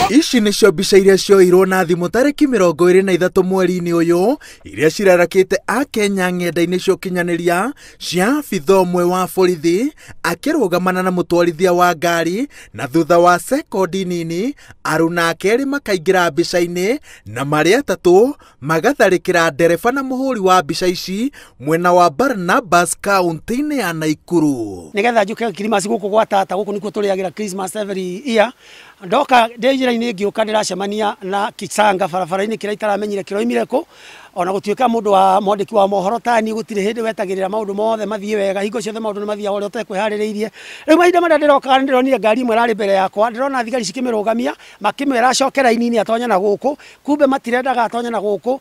Ici nĩcio mbica iria cioirwo na thimũ tarĩki 23 mweri-inĩ ũyũ iria cirarakĩte a Kenya ng'enda-inĩ cia ũkinyanĩria cia abithaa ũmwe wa borithi akĩrũgamana na mũtwarithia wa ngari, na thutha wa sekondi nini aruna akerĩ makaingĩra mbica-inĩ na marĩ atatũ magatharĩkĩra ndereba na mũhũri wa mbica ici mwena wa Barnabas kaunti-inĩ ya Naikuru. Nigetha njuke Christmas gũkũ gwa tata, gũkũ nĩkuo tũrĩagĩra Christmas every year. Ndoka ndĩnjĩra-inĩ ngĩũka ndĩracemania na Kisanga barabara-inĩ kĩrĩa itaramenyire kĩroimire kũ, ona gũtuĩka mũndũ wa mwandĩki wa mohoro tani gũtirĩ hĩndĩ wetagĩrĩra maũndũ mothe mathiĩ wega, hingo ciothe maũndũ nĩ mathiaga ũrĩa ũtekwĩharĩrĩirie. Rĩu mahinda marĩa ndĩrokaga nĩ ndĩronire ngari imwe ĩrarĩ mbere yakwa, ndĩrona thigari cikĩmĩrũgamia makĩmwĩra acoke raini-inĩ atonye na gũkũ, kumbe matirendaga atonye na gũkũ,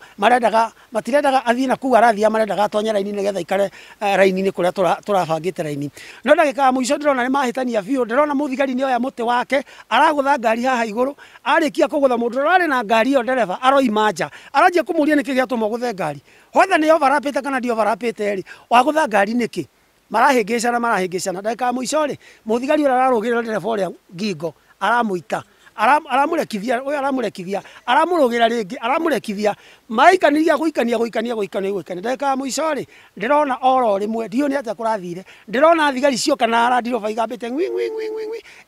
matirendaga athiĩ na kuu arathiĩ, marendaga atonye raini nĩgetha ikare raini-inĩ kũrĩa tũrabangĩte raini. No ndagĩka ya mũico ndĩrona nĩ mahĩtania biũ, ndĩrona mũthigari nĩ oya mũtĩ wake aragũtha ngari haha igũrũ, arĩkia kũgũtha mũndũ ũrarĩ na ngari ĩyo ndereba aroima nja, aranjia kũmũria nĩkĩ gĩatũma ũgũthe ngari, hothe nĩ overlapĩte kana ndi overlapĩte rĩ, wagũtha ngari nĩkĩ? Marahĩngĩcana ndagĩka ya mũico rĩ, mũthigari ũrĩa ararũgĩrĩra ndereba ũrĩa ngingo aramũita, aramũrekithia ũyũ aramũrekithia, aramũrũgĩra rĩngĩ aramũrekithia, maikanĩria gũikania. Ndagĩka ya mũico rĩ, ndĩrona oro rĩmwe ndiũ nĩ atĩa kũrathire, ndĩrona thigari cioka na arandirova igambĩte ngwi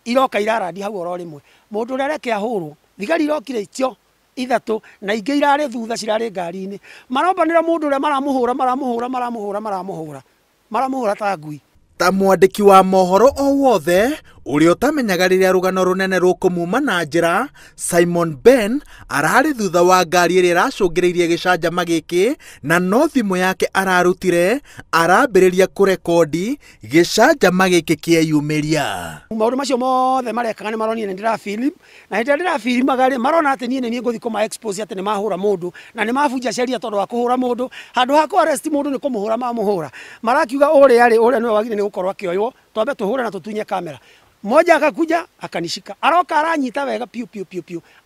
iroka irarandi hau oro rĩmwe, mũndũ ũrĩa reke ahũrwo, thigari irokire icio ithatũ na ingĩ irarĩ thutha cirarĩ ngari-inĩ, marombanĩra mũndũ ũrĩa maramũhũra ta ngui. Ta mwandĩki wa mohoro o wothe ũrĩa ũtamenyaga rĩrĩa rũgano rũnene rũkũmuma na njĩra, Simon Ben ararĩ thutha wa ngari ĩrĩa ĩracũngĩrĩirie gĩcanjama gĩkĩ, na no thimũ yake ararutire arambĩrĩria kũrekondi gĩcanjama gĩkĩ kĩeyumĩria. Maũndũ macio mothe marekaga nĩ maronire nĩ ndĩrafilm, na hĩndĩ ĩrĩa ndĩrafilmaga rĩ, marona atĩ niĩ nĩ ngũthiĩ kũma-expose atĩ nĩ mahũra mũndũ na nĩ mabunja sheria tondũ wa kũhũra mũndũ, handũ ha kũ-arrest mũndũ nĩ kũmũhũra mamũhũra. Marakiuga ũrĩa nĩwe wagire nĩ gũkorwo akĩoywo, twambe tũhũre na tũtunye kamera. Mmoja akakuja akanishika, aroka aranyita wega piu,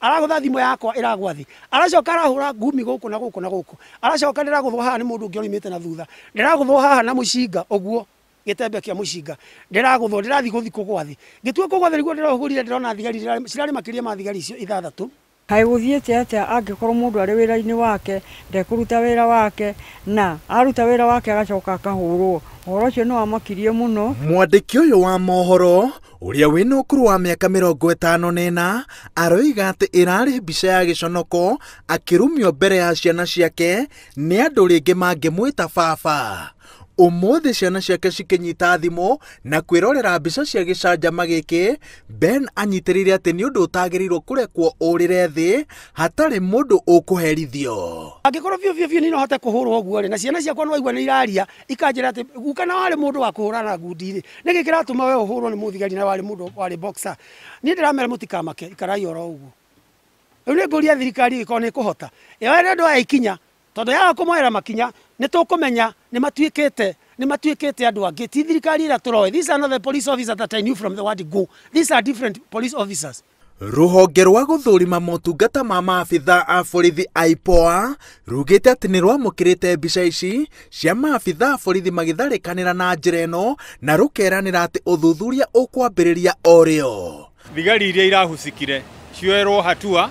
aragũtha thimũ yakwa ĩragwa thĩ, aracoka arahũra ngumi gũkũ na gũkũ, aracoka ndĩragũthwo haha nĩ mũndũ ũngĩ oimĩte na thutha, ndĩragũthwo haha na mũcinga ũguo, gĩtembe kĩa mũcinga, ndĩragũthwo ndĩrathiĩ kũgwa thĩ, ngĩtua kũgwa thĩ nĩguo ndĩrahũrire, ndĩrona thigari cirarĩ makĩria ma thigari icio ithathatũ. Kaĩ gũthiĩte atĩa angĩkorwo mũndũ arĩ wĩra-inĩ wake ndekũruta wĩra wake, na aruta wĩra wake agacoka akahũrwo? Ũhoro ũcio nĩ wamakirie mũno. Mwandĩki ũyũ wa mohoro ũrĩa wĩna ũkũrũ wa mĩaka 54 aroiga atĩ ĩrarĩ mbica ya gĩconoko akĩrumio mbere ya ciana ciake nĩ andũ rĩngĩ mangĩmwĩta baba. Ũmũthĩ ciana ciake cikĩnyita thimũ na kwĩrorera mbica cia gĩcanjama gĩkĩ, Ben anyitĩrĩire atĩ nĩ ũndũ ũtagĩrĩirwo kũrekwo ũrĩre thĩ hatarĩ mũndũ ũkũherithio. Angĩkorwo biũ nĩ nohote kũhũrwo ũguo rĩ, na ciana ciakwa no igua nĩ iraria ikanjĩra atĩ guka na warĩ mũndũ wa kũhũrana ngundi rĩ, nĩkĩ kĩratũma we ũhũrwo nĩ mũthigari na warĩ mũndũ warĩ boxer? Niĩ ndĩramera mũtikamake, ikarai oro ũguo. Rĩu nĩ ngũria thirikari ĩkorwo nĩ ĩkũhota, ĩyo andũ aya ikinya, tondũ yaga kũmoera makinya nĩ tũkũmenya nĩ matuĩkĩte andũ angĩ, ti thirikari ĩrĩa tũroĩ. These are not the police officers that I knew from the word go. These are different police officers. Rũhonge rwa gũthũrima motungata ma maabithaa a borithi IPOA rugĩte atĩ nĩ rwamũkĩrĩte mbica ici cia maabithaa a borithi magĩtharĩkanĩra na njĩra ĩno, na rũkeranĩra atĩ ũthuthuria ũkwambĩrĩria o rĩo. Thigari iria irahucikire cioerwo hatua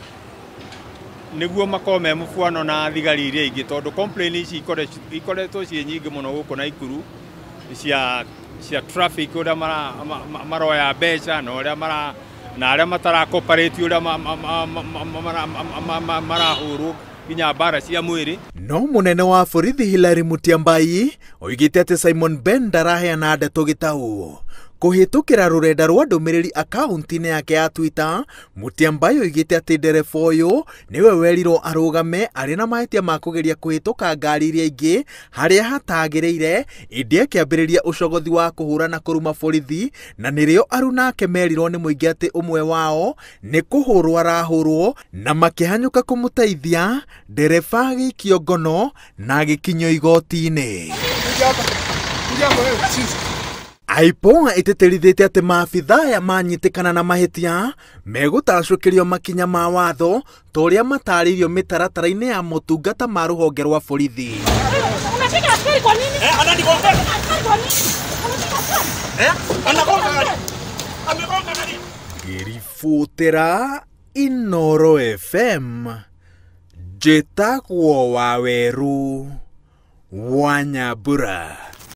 nĩguo makorwo me mũbuano na thigari iria ingĩ, tondũ complain ici ikoretwo ciĩ nyingĩ mũno gũkũ Naikuru cia traffic ũrĩa maroya mbeca na arĩa matara-cooperate ũrĩa marahũrwo nginya mbara cia mwĩrĩ. No mũnene wa borithi Hilary Mutyambai oigĩte atĩ Simon Ben ndaraheana ndeto gĩtaũ. Kũhĩtũkĩra rũrenda rwa ndũmĩrĩri akaunti-inĩ yake ya Twitter, Mutyambai oigĩte atĩ ndereba ũyũ nĩwe werirwo arũgame arĩ na mahĩtia ma kũgeria kũhĩtũka ngari iria ingĩ harĩa hatagĩrĩire, ĩndĩ akĩambĩrĩria ũcogothi wa kũhũra na kũruma borithi, na nĩrĩo aruna ake merirwo nĩ mũingĩ atĩ ũmwe wao nĩ kũhũrwo arahũrwo, na makĩhanyũka kũmũteithia, ndereba agĩikio ngono na agĩkinyio igoti-inĩ. IPOA ĩtĩtĩrithĩte atĩ maabithaa aya manyitĩkana na mahĩtia megũtacũkĩrio makinya ma watho ta ũrĩa matarĩirio mĩtaratara-inĩ ya motungata ma rũhonge rwa borithi. Ngĩribotera Inoro FM, njĩtagwo Waweru wa Nyambura.